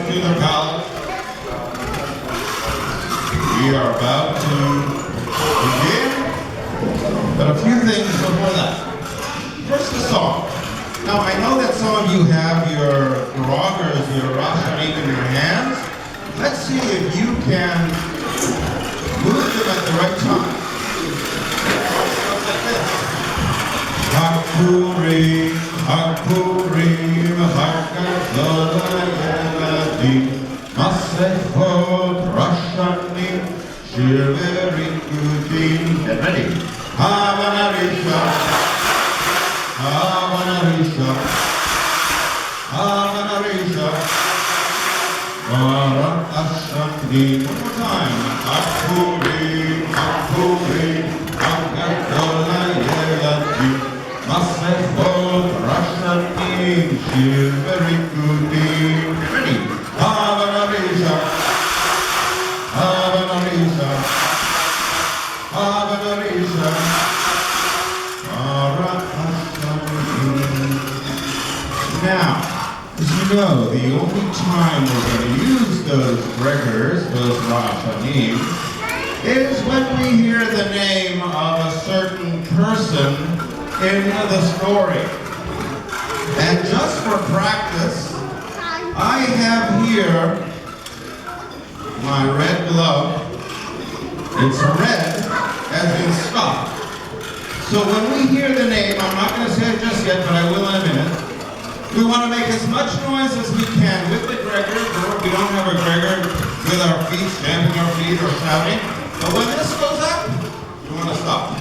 to the palace. We are about to begin, but a few things before that. First, the song. Now, I know that some of you have your rockers, your Rashanim in your hands. Let's see if you can move them at the right time. Hag Purim, Hag Purim, Hag Gadol HaYeladim, Masechot Rashanim, Shir V'Rikudim. Get ready. Havana Risha, Havana Risha, Havana Risha, Barak Hashanim. One more time. Hag Purim, Hag Purim, Hag Gadol HaYeladim, Masechot Rashanim, Shir V'Rikudim. Get ready. Havana Risha, Havana Risha, Havana Risha, Barak Hashanim. Now, as you know, the only time we're going to use those gregors, those Rashanim, is when we hear the name of a certain person in the story. And just for practice, I have here my red glove. It's red as in stop. So when we hear the name, I'm not going to say it just yet, but I will in a minute. We want to make as much noise as we can with the gregor, or if we don't have a gregor, with our feet, stamping our feet or shouting. But when this goes up, we want to stop.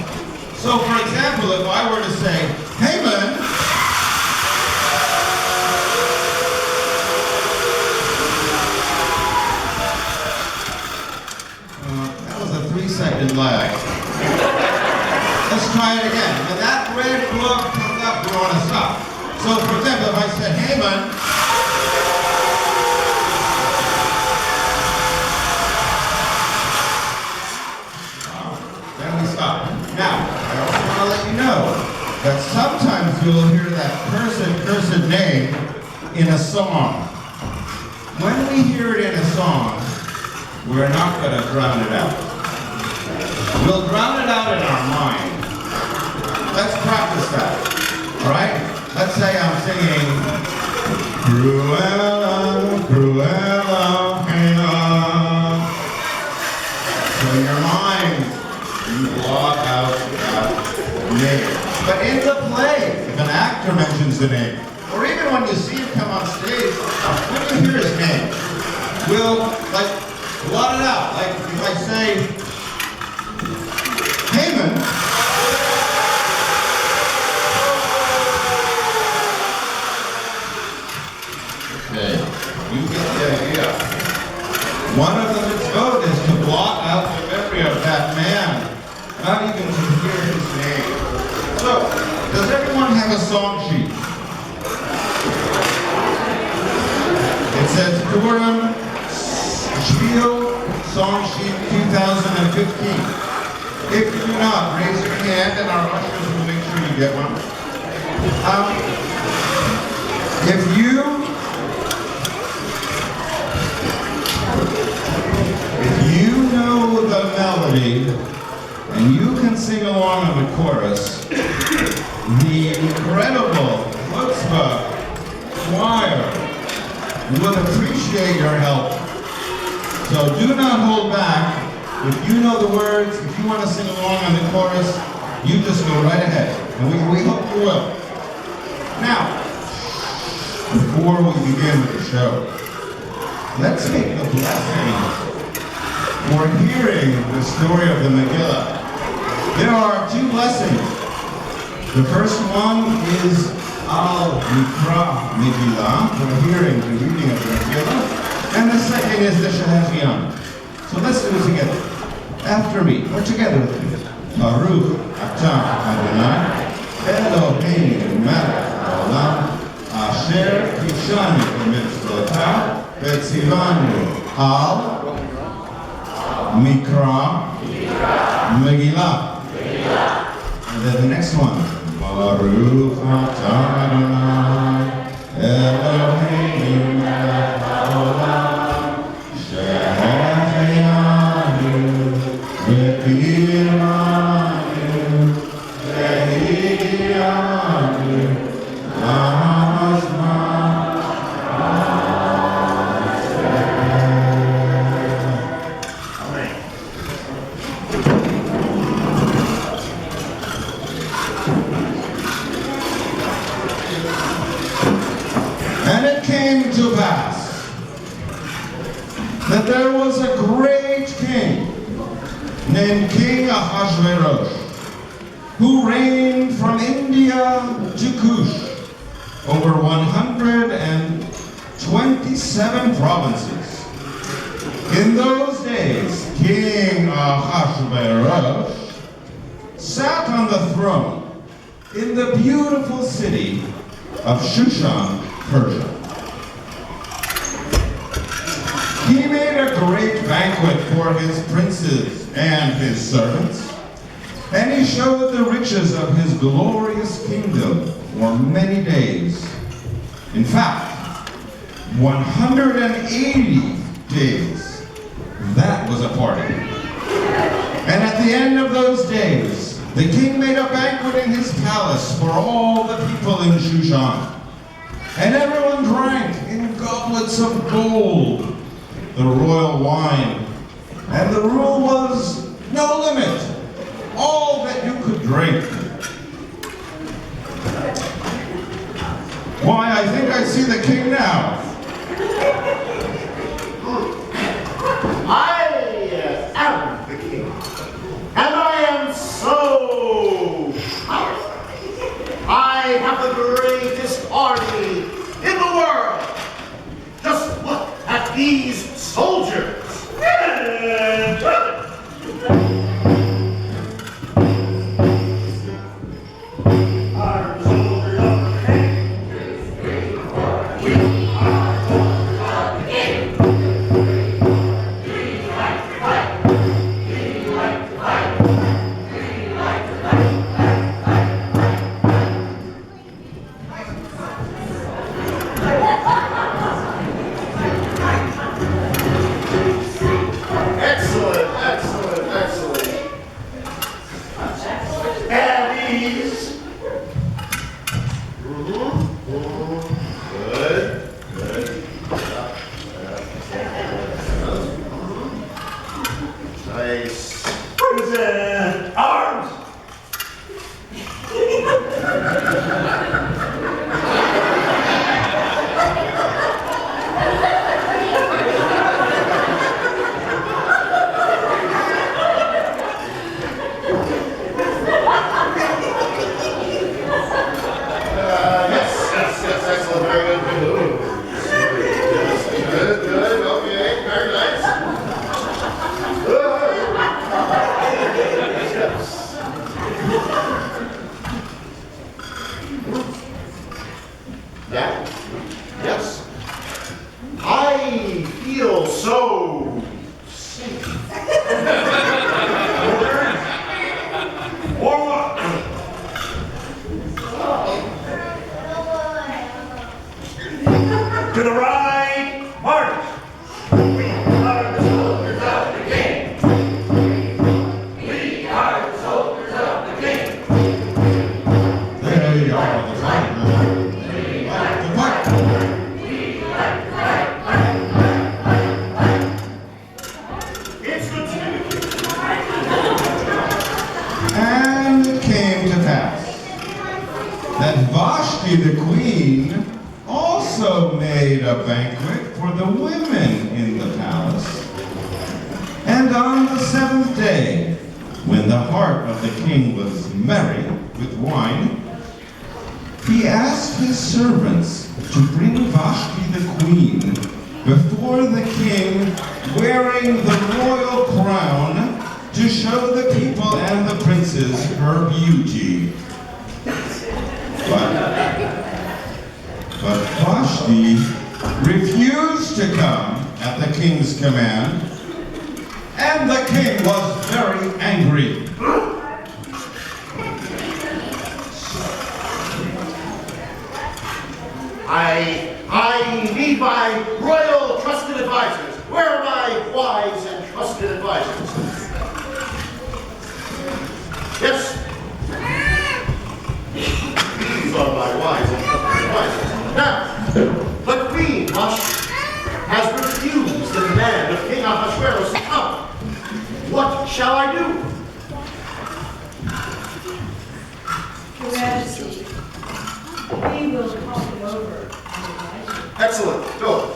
So for example, if I were to say, Haman, that was a 3-second lag. Let's try it again. When that red glove comes up, we want to stop. So for example, if I said, Haman, then we stop. Now, I also want to let you know that sometimes you'll hear that cursed name in a song. When we hear it in a song, we're not going to drown it out. We'll drown it out in our mind. Let's practice that. All right? Let's say I'm singing, Cruella, Cruella, Hannah. So in your mind, you block out that name. But in the play, if an actor mentions the name, or even when you see him come on stage, when you hear his name, we'll blot it out. Like if I say, Haman, okay, you get the idea. One of the mitzvot is to blot out the memory of that man, not even to hear his name. So, does everyone have a song sheet? It says Purim Speil Song Sheet 2015. If you do not, raise your hand and our ushers will make sure you get one. If you know the melody and you can sing along on the chorus, the incredible chutzpah choir would appreciate your help. So do not hold back. If you know the words, if you want to sing along on the chorus, you just go right ahead. And we hope you will. Now, before we begin with the show, let's take the blessing for hearing the story of the Megillah. There are 2 blessings. The first one is Al-Mikra Megillah, for hearing the reading of the Megillah. And the second is the Shahafian. So let's do it together. After me, or together with me. Baruch atah Adonai, Eloheinu melech haolam, asher kishanu b'mitzvotav, v'tzivanu al Mikra Megillah. And then the next one. Baruch atah Adonai, Eloheinu melech haolam, to pass that there was a great king named King Ahasuerus, who reigned from India to Kush over 127 provinces. In those days, King Ahasuerus sat on the throne in the beautiful city of Shushan, Persia. He made a great banquet for his princes and his servants, and he showed the riches of his glorious kingdom for many days. In fact, 180 days. That was a party. And at the end of those days, the king made a banquet in his palace for all the people in Shushan. And everyone drank in goblets of gold the royal wine. And the rule was no limit, all that you could drink. Why, I think I see the king now. I am the king, and I am so powerful. I have the greatest army in the world. Just look at these soldiers. Arms! Yes, excellent, very good. Good, okay, very nice. Yeah, yes. I feel so safe. Forward. To the right, march. We are the soldiers of the king. We are the soldiers of the king. They are the soldiers. They like to fight. We like to fight. It's good to be with you. And it came to pass that Vashti the queen also made a banquet for the women in the palace. And on the seventh day, when the heart of the king was merry with wine, he asked his servants to bring Vashti the queen before the king wearing the royal crown to show the people and the princes her beauty. But Vashti refused to come at the king's command, and the king was very angry. I need my royal trusted advisors. Where are my wise and trusted advisors? Yes. These are my wise and trusted advisors. Now, the queen has refused the command of King Ahasuerus to come. What shall I do? Your Majesty, we will talk it over and advise you. Excellent. Go.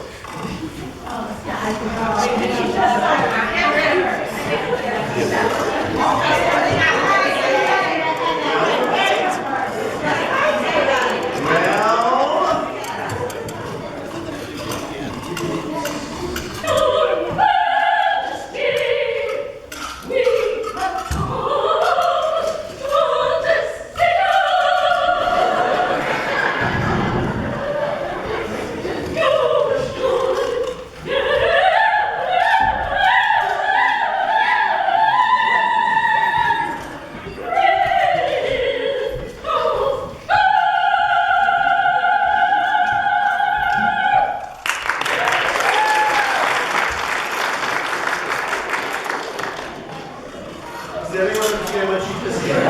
Does anyone understand what she just said?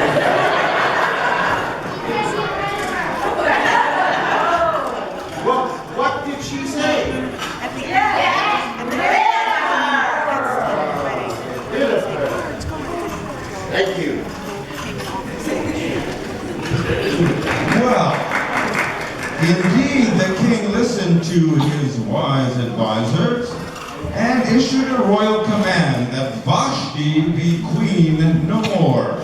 What did she say? Thank you. Well, indeed, the king listened to his wise advisors and issued a royal command that Vashti be queen no more.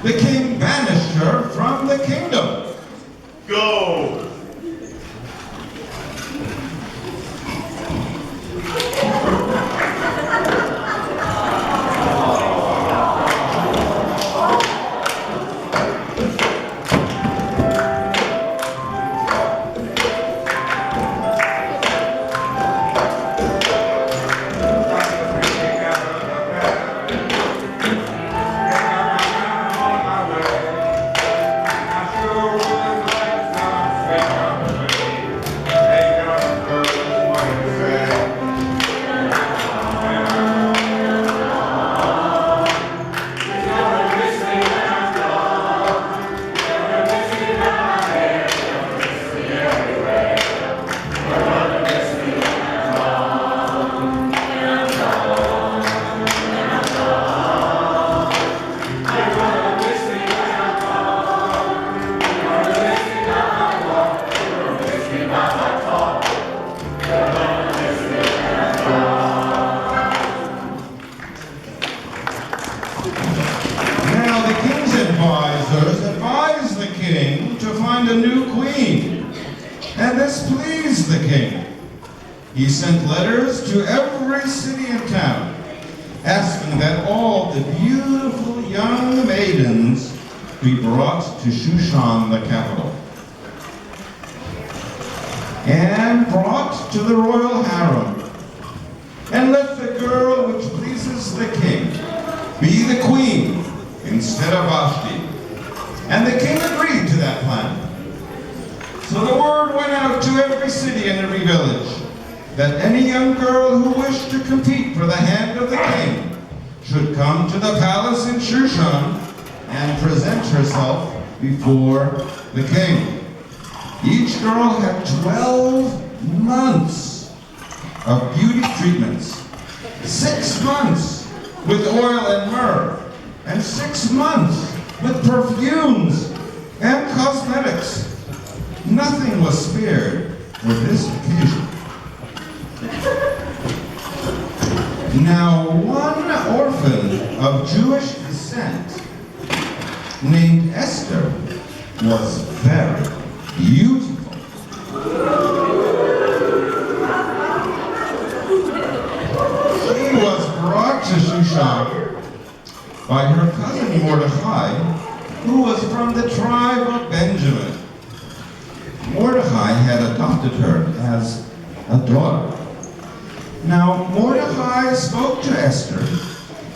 The king banished her from the kingdom. Go. Now the king's advisors advised the king to find a new queen, and this pleased the king. He sent letters to every city and town, asking that all the beautiful young maidens be brought to Shushan, the capital, and brought to the royal harem. And let the girl which pleases the king be the queen instead of Vashti. And the king agreed to that plan. So the word went out to every city and every village that any young girl who wished to compete for the hand of the king should come to the palace in Shushan and present herself before the king. Each girl had 12 months of beauty treatments, 6 months with oil and myrrh, and 6 months with perfumes and cosmetics. Nothing was spared for this occasion. Now, one orphan of Jewish descent named Esther was very beautiful. She was brought to Shushan by her cousin Mordecai, who was from the tribe of Benjamin. Mordecai had adopted her as a daughter. Now Mordecai spoke to Esther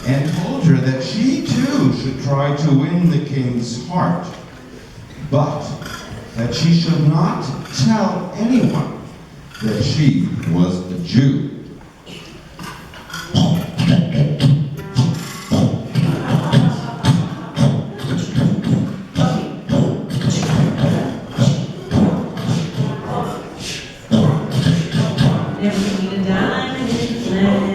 and told her that she too should try to win the king's heart, but that she should not tell anyone that she was a Jew. Never seen a diamond in the land.